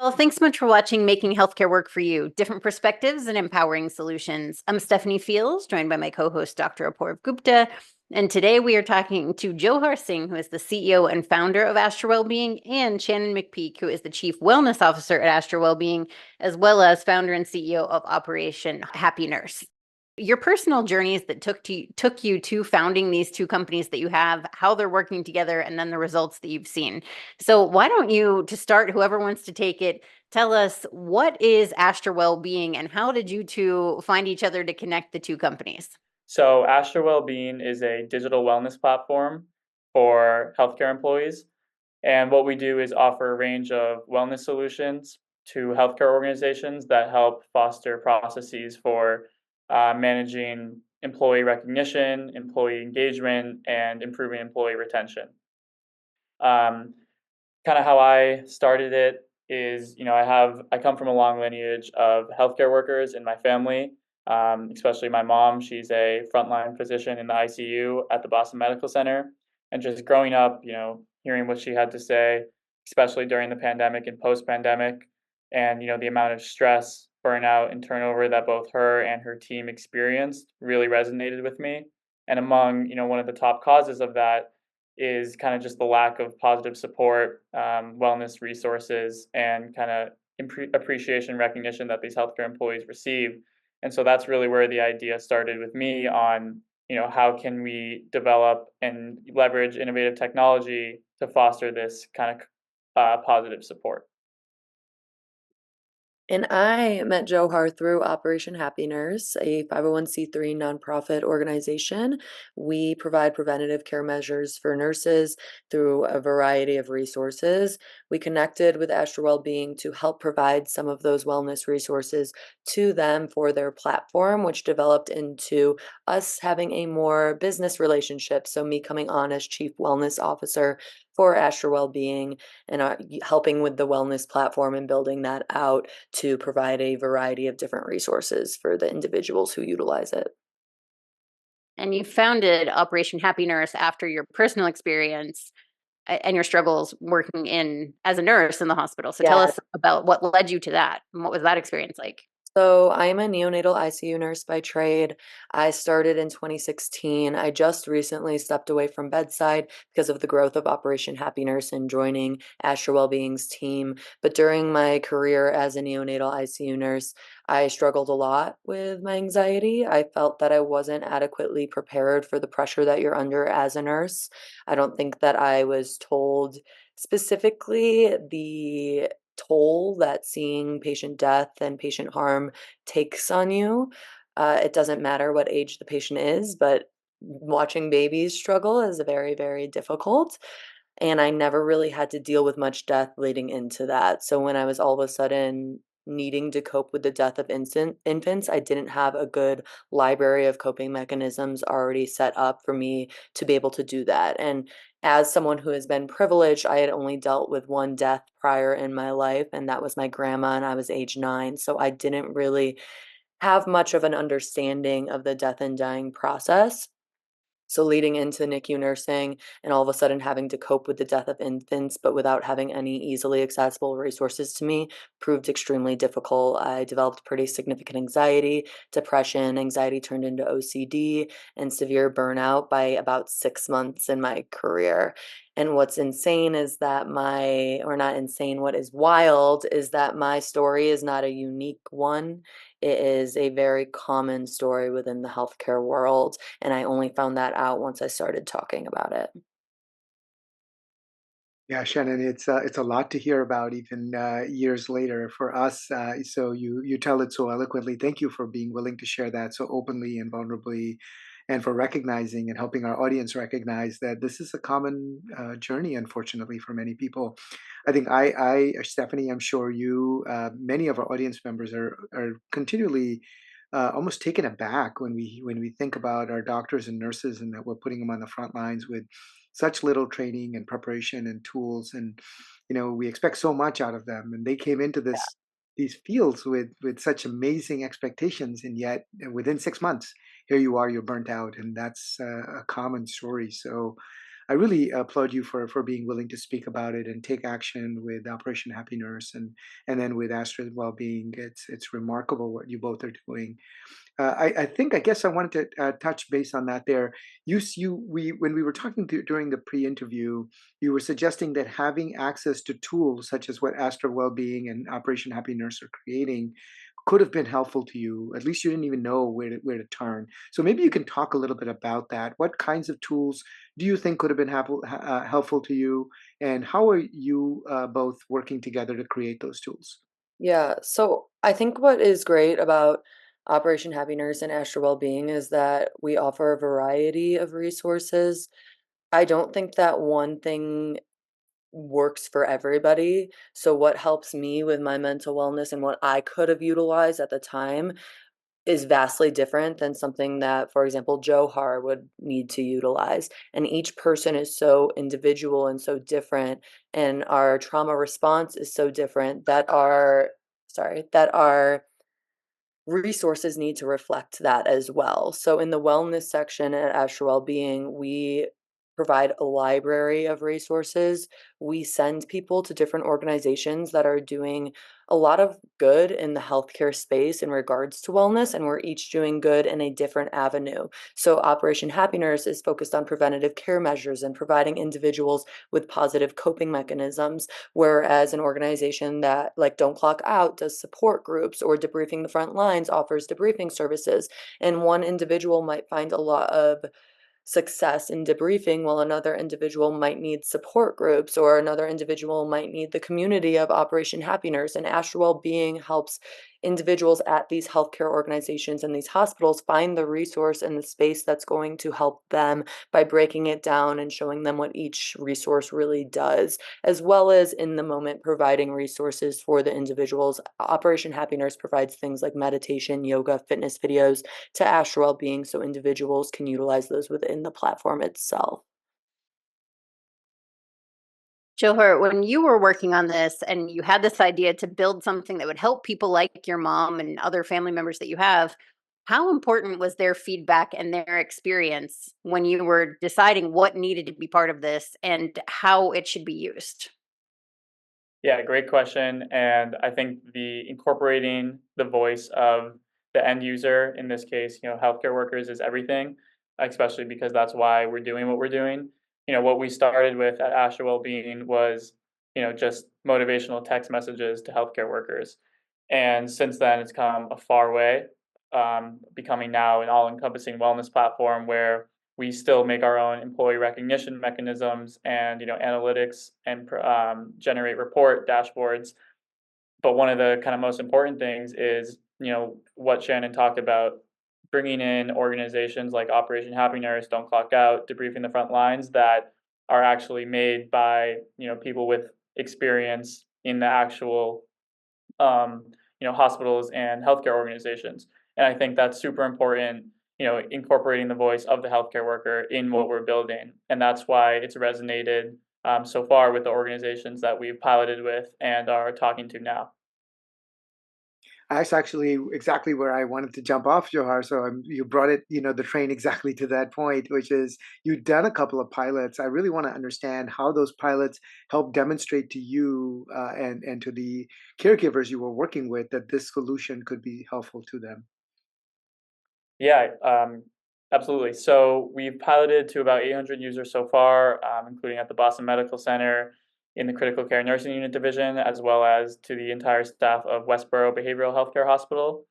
Well, thanks so much for watching Making Healthcare Work for You, Different Perspectives and Empowering Solutions. I'm Stephanie Fields, joined by my co-host, Dr. Apoorv Gupta. And today we are talking to Johar Singh, who is the CEO and founder of Astra Wellbeing, and Shannon McPeak, who is the Chief Wellness Officer at Astra Wellbeing, as well as founder and CEO of Operation Happy Nurse. Your personal journeys that took you to founding these two companies that you have, how they're working together, and then the results that you've seen. So why don't you, to start, whoever wants to take it, tell us what is Astra Wellbeing and how did you two find each other to connect the two companies? So, Astra Wellbeing is a digital wellness platform for healthcare employees. And what we do is offer a range of wellness solutions to healthcare organizations that help foster processes for managing employee recognition, employee engagement, and improving employee retention. Um, Kind of how I started it is, I come from a long lineage of healthcare workers in my family, especially my mom. She's a frontline physician in the ICU at the Boston Medical Center, and just growing up, hearing what she had to say, especially during the pandemic and post-pandemic, and the amount of stress, burnout, and turnover that both her and her team experienced really resonated with me. And among, one of the top causes of that is kind of just the lack of positive support, wellness resources, and kind of appreciation recognition that these healthcare employees receive. And so that's really where the idea started with me on, how can we develop and leverage innovative technology to foster this kind of positive support. And I met Johar through Operation Happy Nurse, a 501(c)(3) nonprofit organization. We provide preventative care measures for nurses through a variety of resources. We connected with Astra Wellbeing to help provide some of those wellness resources to them for their platform, which developed into us having a more business relationship. So me coming on as Chief Wellness Officer for Astra Wellbeing and helping with the wellness platform and building that out to provide a variety of different resources for the individuals who utilize it. And you founded Operation Happy Nurse after your personal experience and your struggles working in as a nurse in the hospital. So tell Yeah. us about what led you to that and what was that experience like? So I'm a neonatal ICU nurse by trade. I started in 2016. I just recently stepped away from bedside because of the growth of Operation Happy Nurse and joining Astra Wellbeing's team. But during my career as a neonatal ICU nurse, I struggled a lot with my anxiety. I felt that I wasn't adequately prepared for the pressure that you're under as a nurse. I don't think that I was told specifically the toll that seeing patient death and patient harm takes on you. It doesn't matter what age the patient is, but watching babies struggle is very, very difficult. And I never really had to deal with much death leading into that. So when I was all of a sudden needing to cope with the death of infants, I didn't have a good library of coping mechanisms already set up for me to be able to do that. And as someone who has been privileged, I had only dealt with one death prior in my life, and that was my grandma, and I was age 9. So I didn't really have much of an understanding of the death and dying process. So leading into NICU nursing and all of a sudden having to cope with the death of infants, but without having any easily accessible resources to me, proved extremely difficult. I developed pretty significant anxiety, depression, anxiety turned into OCD, and severe burnout by about 6 months in my career. And what's insane is that or not insane, what is wild is that my story is not a unique one. It is a very common story within the healthcare world, and I only found that out once I started talking about it. Yeah, Shannon, it's a lot to hear about even years later for us. So you tell it so eloquently. Thank you for being willing to share that so openly and vulnerably, and for recognizing and helping our audience recognize that this is a common journey, unfortunately, for many people. I think Stephanie, I'm sure you, many of our audience members are continually almost taken aback when we think about our doctors and nurses and that we're putting them on the front lines with such little training and preparation and tools, and we expect so much out of them, and they came into these fields with such amazing expectations, and yet within 6 months, here you are, you're burnt out, and that's a common story. So I really applaud you for being willing to speak about it and take action with Operation Happy Nurse and then with Astra Wellbeing. It's remarkable what you both are doing. I guess I wanted to touch base on that there. We when we were talking during the pre-interview, you were suggesting that having access to tools such as what Astra Wellbeing and Operation Happy Nurse are creating could have been helpful to you. At least you didn't even know where to turn. So maybe you can talk a little bit about that. What kinds of tools do you think could have been helpful to you, and how are you both working together to create those tools? Yeah, so I think what is great about Operation Happy Nurse and Astra Wellbeing is that we offer a variety of resources. I don't think that one thing works for everybody. So what helps me with my mental wellness and what I could have utilized at the time is vastly different than something that, for example, Johar would need to utilize. And each person is so individual and so different, and our trauma response is so different that our resources need to reflect that as well. So in the wellness section at Astra Wellbeing, we provide a library of resources. We send people to different organizations that are doing a lot of good in the healthcare space in regards to wellness, and we're each doing good in a different avenue. So Operation Happy Nurse is focused on preventative care measures and providing individuals with positive coping mechanisms, whereas an organization that, like Don't Clock Out, does support groups, or Debriefing the Front Lines offers debriefing services. And one individual might find a lot of success in debriefing, while another individual might need support groups, or another individual might need the community of Operation Happy Nurse. And Astra Wellbeing helps individuals at these healthcare organizations and these hospitals find the resource and the space that's going to help them by breaking it down and showing them what each resource really does, as well as in the moment providing resources for the individuals. Operation Happy Nurse provides things like meditation, yoga, fitness videos to Astra Wellbeing so individuals can utilize those within the platform itself. Johar, when you were working on this and you had this idea to build something that would help people like your mom and other family members that you have, how important was their feedback and their experience when you were deciding what needed to be part of this and how it should be used? Yeah, great question. And I think the incorporating the voice of the end user, in this case, healthcare workers, is everything, especially because that's why we're doing what we're doing. What we started with at Astra Wellbeing was, just motivational text messages to healthcare workers. And since then, it's come a far way, becoming now an all-encompassing wellness platform where we still make our own employee recognition mechanisms and analytics and generate report dashboards. But one of the kind of most important things is what Shannon talked about, bringing in organizations like Operation Happy Nurse, Don't Clock Out, Debriefing the Front Lines, that are actually made by people with experience in the actual hospitals and healthcare organizations. And I think that's super important, incorporating the voice of the healthcare worker in what we're building. And that's why it's resonated so far with the organizations that we've piloted with and are talking to now. That's actually exactly where I wanted to jump off, Johar. So you brought it, the train exactly to that point, which is you've done a couple of pilots. I really want to understand how those pilots help demonstrate to you and to the caregivers you were working with that this solution could be helpful to them. Yeah, absolutely. So we've piloted to about 800 users so far, including at the Boston Medical Center in the critical care nursing unit division, as well as to the entire staff of Westboro Behavioral Healthcare Hospital.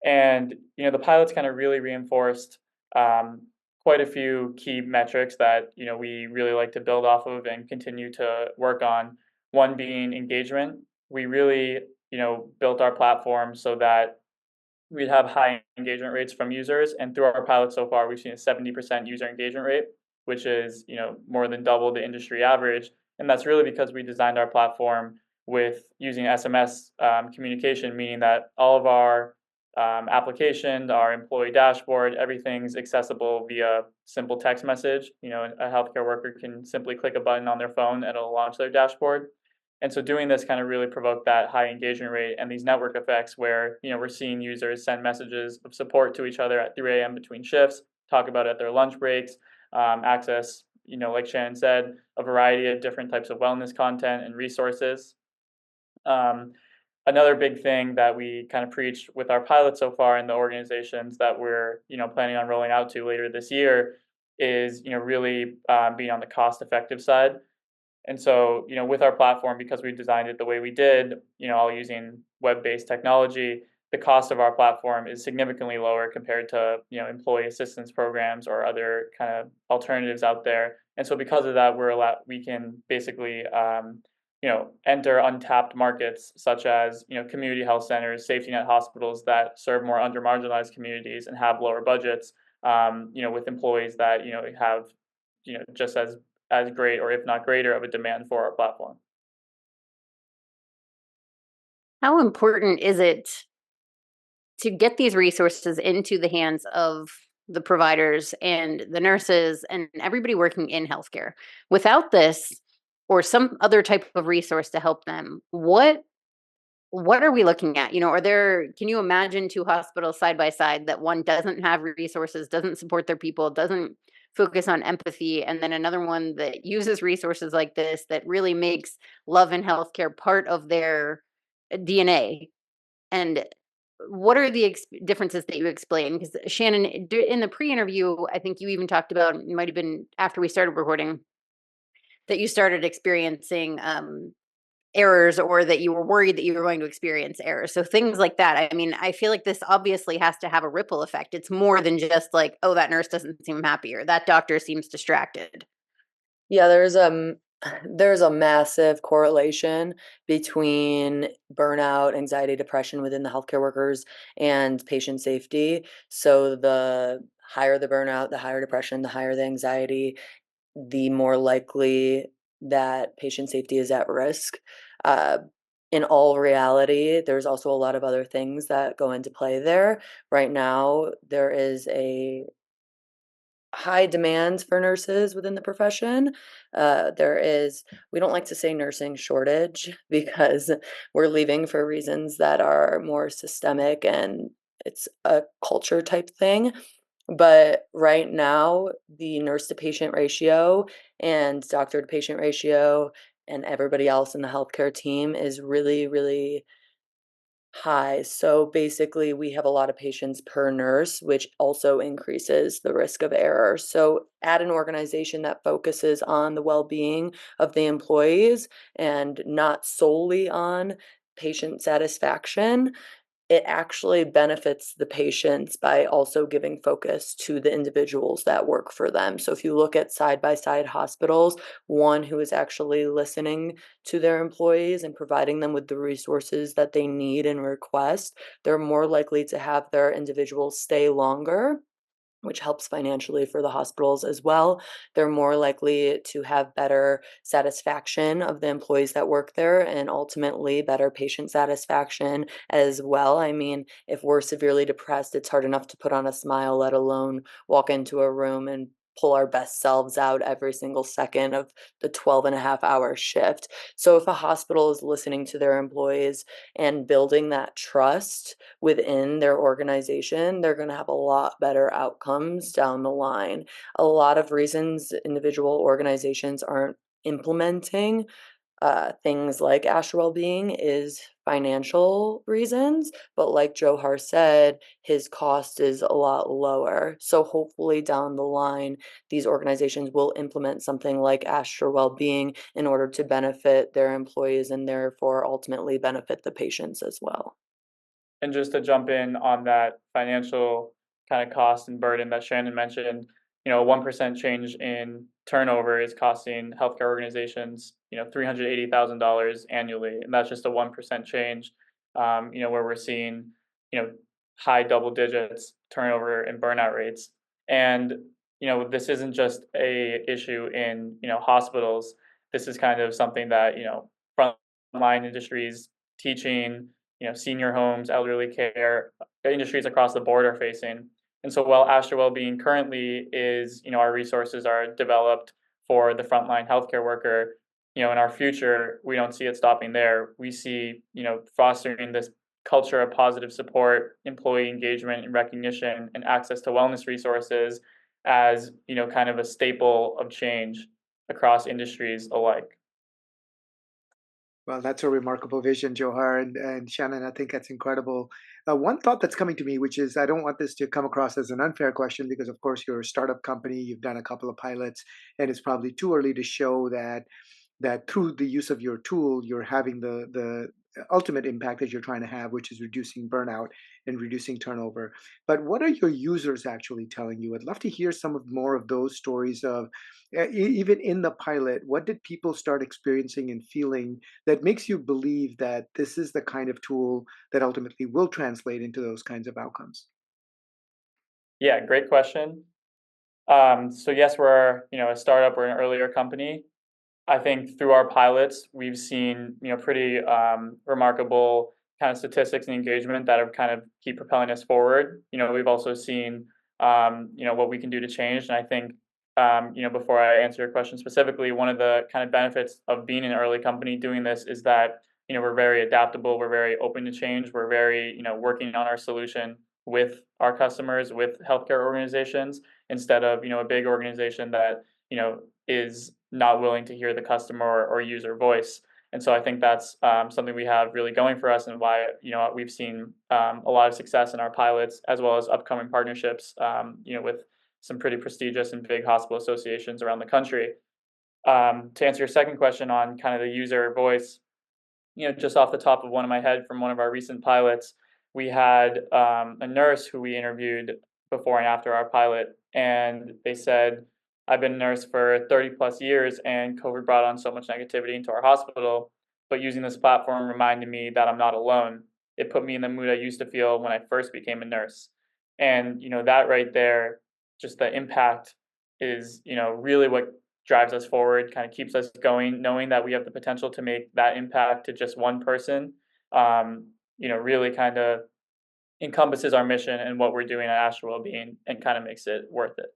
And the pilots kind of really reinforced quite a few key metrics that we really like to build off of and continue to work on. One being engagement. We really built our platform so that we'd have high engagement rates from users, and through our pilot so far, we've seen a 70% user engagement rate, which is more than double the industry average. And that's really because we designed our platform with using SMS communication, meaning that all of our applications, our employee dashboard, everything's accessible via simple text message. A healthcare worker can simply click a button on their phone and it'll launch their dashboard. And so doing this kind of really provoked that high engagement rate and these network effects where, we're seeing users send messages of support to each other at 3 a.m. between shifts, talk about it at their lunch breaks, access, like Shannon said, a variety of different types of wellness content and resources. Another big thing that we kind of preach with our pilot so far in the organizations that we're planning on rolling out to later this year is really being on the cost effective side. And so with our platform, because we designed it the way we did, all using web-based technology, the cost of our platform is significantly lower compared to employee assistance programs or other kind of alternatives out there. And so because of that, we can basically enter untapped markets such as community health centers, safety net hospitals that serve more under marginalized communities and have lower budgets. With employees that have just as great or if not greater of a demand for our platform. How important is it to get these resources into the hands of the providers and the nurses and everybody working in healthcare? Without this or some other type of resource to help them, what are we looking at? Can you imagine two hospitals side by side that one doesn't have resources, doesn't support their people, doesn't focus on empathy, and then another one that uses resources like this that really makes love and healthcare part of their DNA? And what are the differences that you explain? Because Shannon, in the pre-interview, I think you even talked about, it might have been after we started recording, that you started experiencing errors, or that you were worried that you were going to experience errors. So things like that. I mean, I feel like this obviously has to have a ripple effect. It's more than just like, oh, that nurse doesn't seem happy, or that doctor seems distracted. Yeah, there's a massive correlation between burnout, anxiety, depression within the healthcare workers and patient safety. So the higher the burnout, the higher depression, the higher the anxiety, the more likely that patient safety is at risk. In all reality, there's also a lot of other things that go into play there. Right now, there is a high demand for nurses within the profession. We don't like to say nursing shortage because we're leaving for reasons that are more systemic and it's a culture type thing. But right now, the nurse to patient ratio and doctor to patient ratio and everybody else in the healthcare team is really, really high. So basically, we have a lot of patients per nurse, which also increases the risk of error. So at an organization that focuses on the well-being of the employees and not solely on patient satisfaction, it actually benefits the patients by also giving focus to the individuals that work for them. So if you look at side-by-side hospitals, one who is actually listening to their employees and providing them with the resources that they need and request, they're more likely to have their individuals stay longer, which helps financially for the hospitals as well. They're more likely to have better satisfaction of the employees that work there and ultimately better patient satisfaction as well. I mean, if we're severely depressed, it's hard enough to put on a smile, let alone walk into a room and pull our best selves out every single second of the 12.5-hour shift. So if a hospital is listening to their employees and building that trust within their organization, they're going to have a lot better outcomes down the line. A lot of reasons individual organizations aren't implementing things like Astra Wellbeing is financial reasons, but like Johar said, his cost is a lot lower. So hopefully down the line, these organizations will implement something like Astra Wellbeing in order to benefit their employees and therefore ultimately benefit the patients as well. And just to jump in on that financial kind of cost and burden that Shannon mentioned, 1% change in turnover is costing healthcare organizations, $380,000 annually, and that's just a 1% change. Where we're seeing, high double digits turnover and burnout rates, and this isn't just a issue in hospitals. This is kind of something that frontline industries, teaching, senior homes, elderly care, industries across the board are facing. And so while Astra Wellbeing currently is, our resources are developed for the frontline healthcare worker, in our future, we don't see it stopping there. We see, fostering this culture of positive support, employee engagement and recognition, and access to wellness resources as, kind of a staple of change across industries alike. Well, that's a remarkable vision, Johar and Shannon. I think that's incredible. One thought that's coming to me, which is I don't want this to come across as an unfair question because, of course, you're a startup company, you've done a couple of pilots, and it's probably too early to show that through the use of your tool, you're having the ultimate impact that you're trying to have, which is reducing burnout and reducing turnover. But what are your users actually telling you? I'd love to hear some of more of those stories of even in the pilot, what did people start experiencing and feeling that makes you believe that this is the kind of tool that ultimately will translate into those kinds of outcomes? Yeah, great question. So yes, we're, a startup, we're an earlier company. I think through our pilots, we've seen, pretty remarkable kind of statistics and engagement that have kind of keep propelling us forward. We've also seen, what we can do to change. And I think, before I answer your question specifically, one of the kind of benefits of being an early company doing this is that, we're very adaptable, we're very open to change, we're very, working on our solution with our customers, with healthcare organizations, instead of, a big organization that, is not willing to hear the customer or user voice. And so I think that's something we have really going for us, and why we've seen a lot of success in our pilots, as well as upcoming partnerships, with some pretty prestigious and big hospital associations around the country. To answer your second question on kind of the user voice, just off the top of one of my head from one of our recent pilots, we had a nurse who we interviewed before and after our pilot, and they said, I've been a nurse for 30 plus years, and COVID brought on so much negativity into our hospital, but using this platform reminded me that I'm not alone. It put me in the mood I used to feel when I first became a nurse. And, that right there, just the impact is, really what drives us forward, kind of keeps us going, knowing that we have the potential to make that impact to just one person, really kind of encompasses our mission and what we're doing at Astra Wellbeing, and kind of makes it worth it.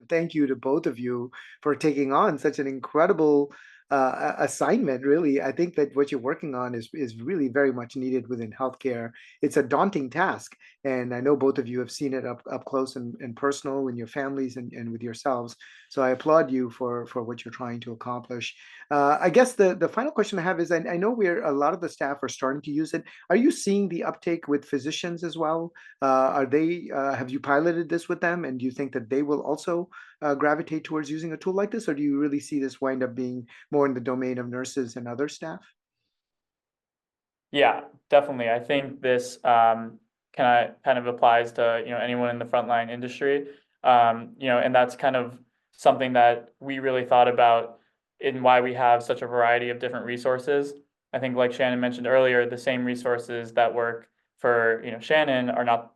Thank you to both of you for taking on such an incredible assignment. Really, I think that what you're working on is really very much needed within healthcare. It's a daunting task, and I know both of you have seen it up close and personal in your families and with yourselves. So I applaud you for what you're trying to accomplish. I guess the final question I have is, I know we're a lot of the staff are starting to use it. Are you seeing the uptake with physicians as well? Are they have you piloted this with them, and do you think that they will also gravitate towards using a tool like this, or do you really see this wind up being more in the domain of nurses and other staff? Yeah, definitely. I think this kind of applies to anyone in the frontline industry, and that's kind of something that we really thought about in why we have such a variety of different resources. I think, like Shannon mentioned earlier, the same resources that work for Shannon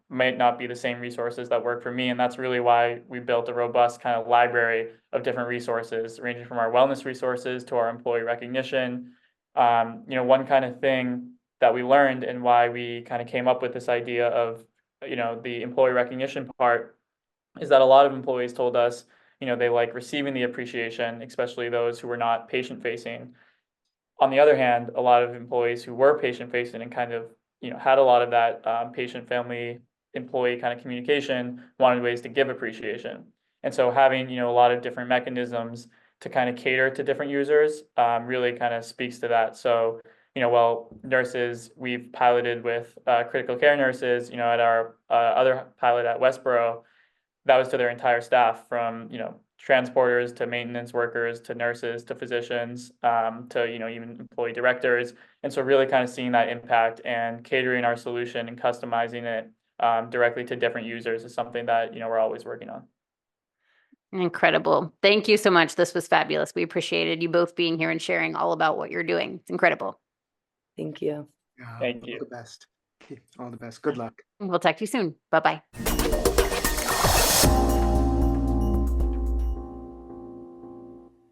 might not be the same resources that work for me, and that's really why we built a robust kind of library of different resources, ranging from our wellness resources to our employee recognition. One kind of thing that we learned, and why we kind of came up with this idea of the employee recognition part, is that a lot of employees told us they like receiving the appreciation, especially those who were not patient facing. On the other hand, a lot of employees who were patient facing and kind of had a lot of that patient family employee kind of communication wanted ways to give appreciation. And so having a lot of different mechanisms to kind of cater to different users really kind of speaks to that. So nurses, we've piloted with critical care nurses, at our other pilot at Westboro, that was to their entire staff, from, transporters to maintenance workers to nurses to physicians to, even employee directors. And so really kind of seeing that impact and catering our solution and customizing it directly to different users is something that, we're always working on. Incredible. Thank you so much. This was fabulous. We appreciated you both being here and sharing all about what you're doing. It's incredible. Thank you. Thank you. All the best. Okay, all the best. Good luck. We'll talk to you soon. Bye-bye.